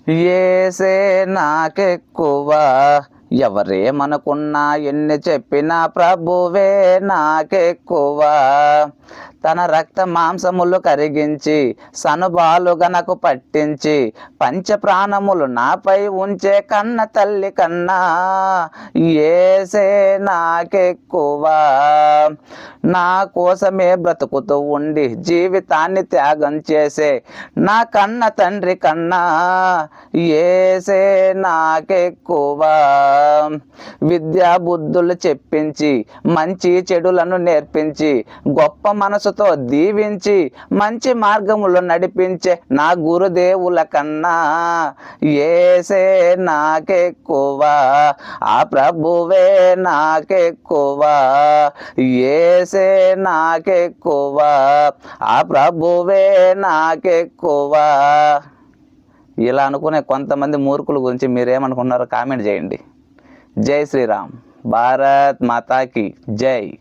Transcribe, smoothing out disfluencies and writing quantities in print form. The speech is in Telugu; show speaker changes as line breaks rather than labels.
యేసే నాకెక్కువ, ఎవరేమనుకున్నా ఎన్ని చెప్పినా ప్రభువే నాకెక్కువ. తన రక్త మాంసములు కరిగించి సనుబాలుగా నాకు పట్టించి పంచ ప్రాణములు నాపై ఉంచే కన్న తల్లి కన్నా యేసే నాకెక్కువ. నా కోసమే బ్రతుకుతూ ఉండి జీవితాన్ని త్యాగం చేసే నా కన్న తండ్రి కన్నా యేసే నాకెక్కువ. విద్యా బుద్ధులు చెప్పించి మంచి చెడులను నేర్పించి గొప్ప మనసుతో దీవించి మంచి మార్గములో నడిపించే నా గురుదేవుల కన్నా యేసే నాకెక్కువ. ఆ ప్రభువే నాకెక్కువ, యేసే నాకెక్కువ, ఆ ప్రభువే నాకెక్కువ. ఇలా అనుకునే కొంతమంది మూర్ఖుల గురించి మీరేమనుకున్నారో కామెంట్ చేయండి. జై శ్రీరామ్. భారత్ మాతాకి జై.